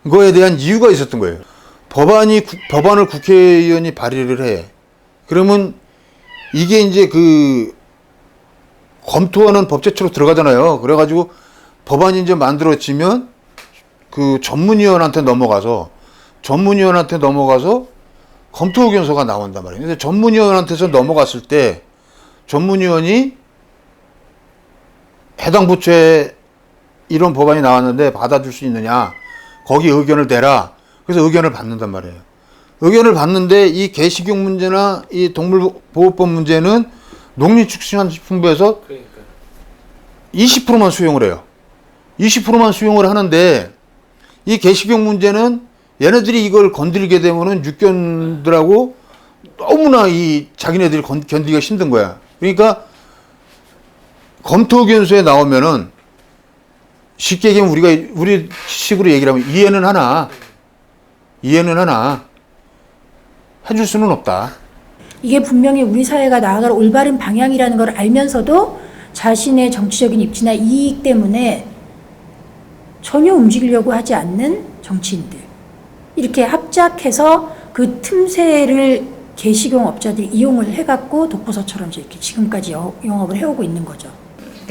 거에 대한 이유가 있었던 거예요. 법안을 국회의원이 발의를 해. 그러면 이게 이제 그 검토하는 법제처로 들어가잖아요. 그래가지고 법안이 이제 만들어지면 그 전문위원한테 넘어가서 검토 의견서가 나온단 말이에요. 근데 전문위원한테서 넘어갔을 때 전문위원이 해당 부처에 이런 법안이 나왔는데 받아줄 수 있느냐, 거기 의견을 대라. 그래서 의견을 받는단 말이에요. 의견을 받는데 이 개식용 문제나 이 동물보호법 문제는 농림축산식품부에서 20%만 수용을 해요. 20%만 수용을 하는데 이 개식용 문제는 얘네들이 이걸 건드리게 되면은 육견들하고 너무나 이 자기네들이 견디기가 힘든 거야. 그러니까 검토 의견서에 나오면은 쉽게 얘기하면 우리 식으로 얘기를 하면 이해는 하나 해줄 수는 없다. 이게 분명히 우리 사회가 나아갈 올바른 방향이라는 걸 알면서도 자신의 정치적인 입지나 이익 때문에 전혀 움직이려고 하지 않는 정치인들. 이렇게 합작해서 그 틈새를 개식용 업자들이 이용을 해갖고 독보서처럼 이렇게 지금까지 영업을 해오고 있는 거죠.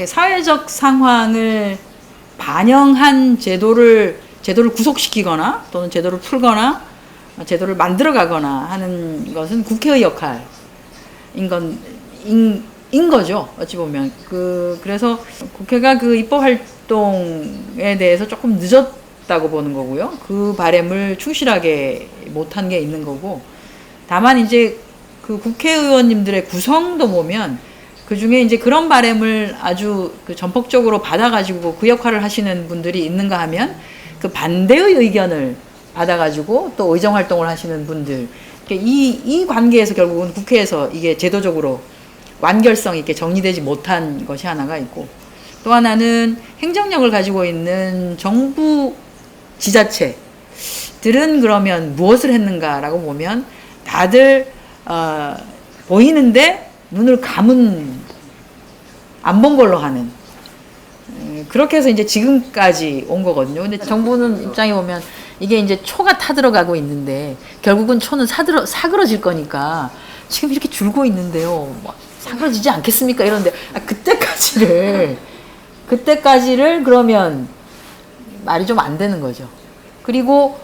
사회적 상황을 반영한 제도를 구속시키거나 또는 제도를 풀거나 제도를 만들어가거나 하는 것은 국회의 역할인 인 거죠. 어찌 보면. 그래서 국회가 그 입법 활동에 대해서 조금 늦었다고 보는 거고요. 그 바람을 충실하게 못한 게 있는 거고. 다만 이제 그 국회의원님들의 구성도 보면 그 중에 이제 그런 바람을 아주 그 전폭적으로 받아가지고 그 역할을 하시는 분들이 있는가 하면 그 반대의 의견을 받아가지고 또 의정 활동을 하시는 분들. 이 관계에서 결국은 국회에서 이게 제도적으로 완결성 있게 정리되지 못한 것이 하나가 있고, 또 하나는 행정력을 가지고 있는 정부 지자체들은 그러면 무엇을 했는가라고 보면 다들 보이는데 눈을 감은 안 본 걸로 하는, 그렇게 해서 이제 지금까지 온 거거든요. 근데 정부는 입장에 보면 이게 이제 초가 타들어가고 있는데 결국은 초는 사그러질 거니까 지금 이렇게 줄고 있는데요. 뭐 사그러지지 않겠습니까? 이런데 그때까지를 그러면 말이 좀 안 되는 거죠. 그리고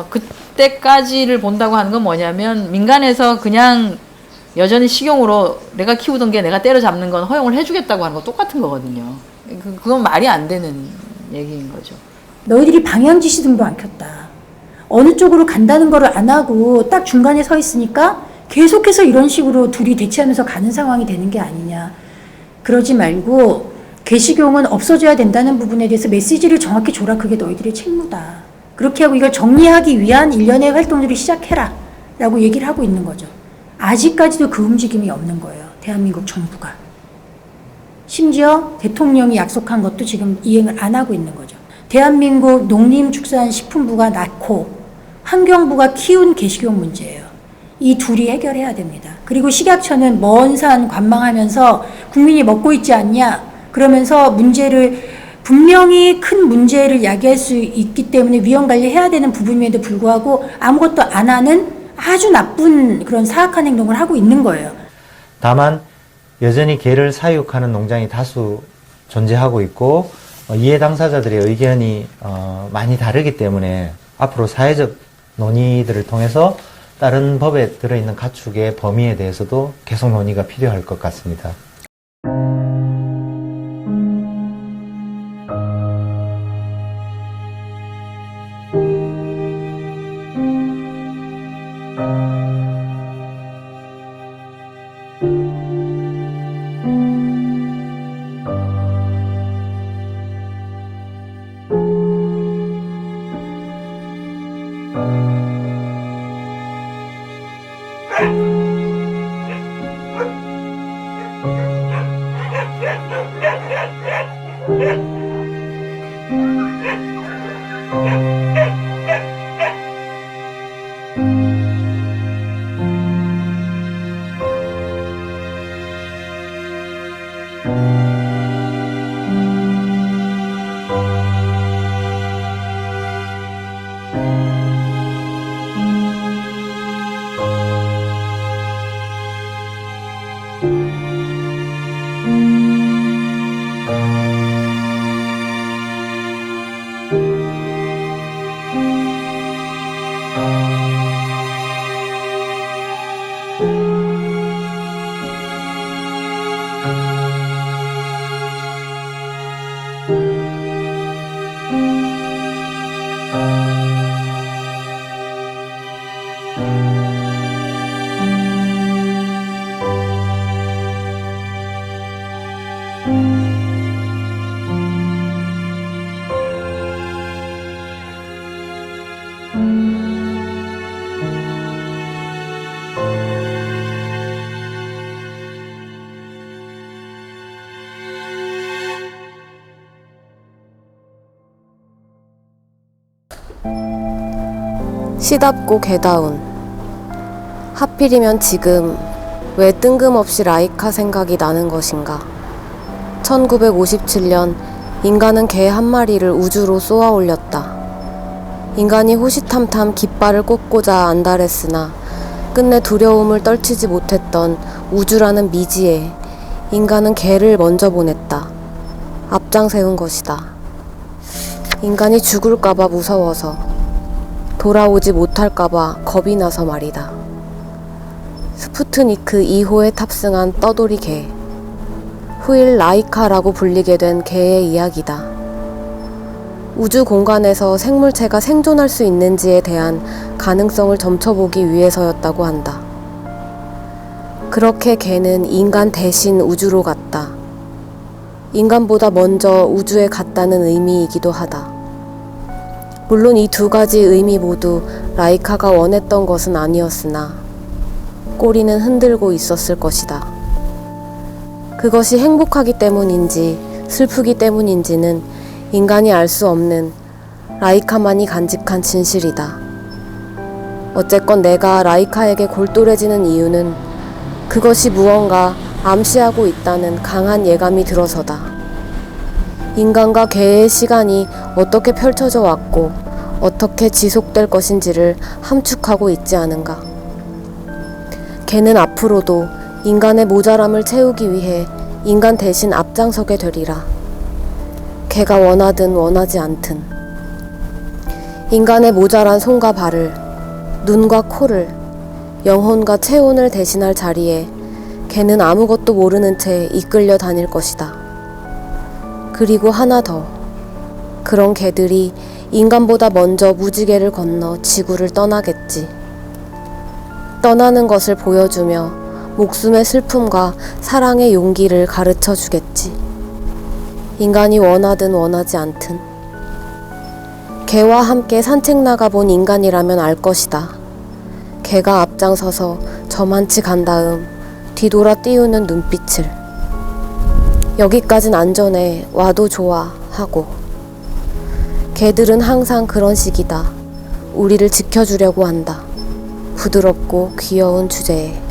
그때까지를 본다고 하는 건 뭐냐면 민간에서 그냥 여전히 식용으로 내가 키우던 게 내가 때려잡는 건 허용을 해주겠다고 하는 거 똑같은 거거든요. 그건 말이 안 되는 얘기인 거죠. 너희들이 방향지시등도 안 켰다. 어느 쪽으로 간다는 거를 안 하고 딱 중간에 서 있으니까 계속해서 이런 식으로 둘이 대치하면서 가는 상황이 되는 게 아니냐. 그러지 말고 개식용은 없어져야 된다는 부분에 대해서 메시지를 정확히 줘라. 그게 너희들의 책무다. 그렇게 하고 이걸 정리하기 위한 일련의 활동들을 시작해라 라고 얘기를 하고 있는 거죠. 아직까지도 그 움직임이 없는 거예요. 대한민국 정부가. 심지어 대통령이 약속한 것도 지금 이행을 안 하고 있는 거죠. 대한민국 농림축산식품부가 낳고 환경부가 키운 개식용 문제예요. 이 둘이 해결해야 됩니다. 그리고 식약처는 먼 산 관망하면서 국민이 먹고 있지 않냐 그러면서 분명히 큰 문제를 야기할 수 있기 때문에 위험관리해야 되는 부분임에도 불구하고 아무것도 안 하는 아주 나쁜 그런 사악한 행동을 하고 있는 거예요. 다만 여전히 개를 사육하는 농장이 다수 존재하고 있고 이해 당사자들의 의견이 많이 다르기 때문에 앞으로 사회적 논의들을 통해서 다른 법에 들어있는 가축의 범위에 대해서도 계속 논의가 필요할 것 같습니다. 시답고 개다운. 하필이면 지금 왜 뜬금없이 라이카 생각이 나는 것인가. 1957년 인간은 개 한 마리를 우주로 쏘아 올렸다. 인간이 호시탐탐 깃발을 꽂고자 안달했으나 끝내 두려움을 떨치지 못했던 우주라는 미지에 인간은 개를 먼저 보냈다. 앞장 세운 것이다. 인간이 죽을까봐 무서워서, 돌아오지 못할까봐 겁이 나서 말이다. 스푸트니크 2호에 탑승한 떠돌이 개. 후일 라이카라고 불리게 된 개의 이야기다. 우주 공간에서 생물체가 생존할 수 있는지에 대한 가능성을 점쳐보기 위해서였다고 한다. 그렇게 개는 인간 대신 우주로 갔다. 인간보다 먼저 우주에 갔다는 의미이기도 하다. 물론 이 두 가지 의미 모두 라이카가 원했던 것은 아니었으나 꼬리는 흔들고 있었을 것이다. 그것이 행복하기 때문인지 슬프기 때문인지는 인간이 알 수 없는 라이카만이 간직한 진실이다. 어쨌건 내가 라이카에게 골똘해지는 이유는 그것이 무언가 암시하고 있다는 강한 예감이 들어서다. 인간과 개의 시간이 어떻게 펼쳐져 왔고 어떻게 지속될 것인지를 함축하고 있지 않은가. 개는 앞으로도 인간의 모자람을 채우기 위해 인간 대신 앞장서게 되리라. 개가 원하든 원하지 않든. 인간의 모자란 손과 발을, 눈과 코를, 영혼과 체온을 대신할 자리에 개는 아무것도 모르는 채 이끌려 다닐 것이다. 그리고 하나 더. 그런 개들이 인간보다 먼저 무지개를 건너 지구를 떠나겠지. 떠나는 것을 보여주며 목숨의 슬픔과 사랑의 용기를 가르쳐 주겠지. 인간이 원하든 원하지 않든. 개와 함께 산책 나가본 인간이라면 알 것이다. 개가 앞장서서 저만치 간 다음 뒤돌아 띄우는 눈빛을. 여기까진 안전해, 와도 좋아 하고. 개들은 항상 그런 식이다. 우리를 지켜주려고 한다. 부드럽고 귀여운 주제에.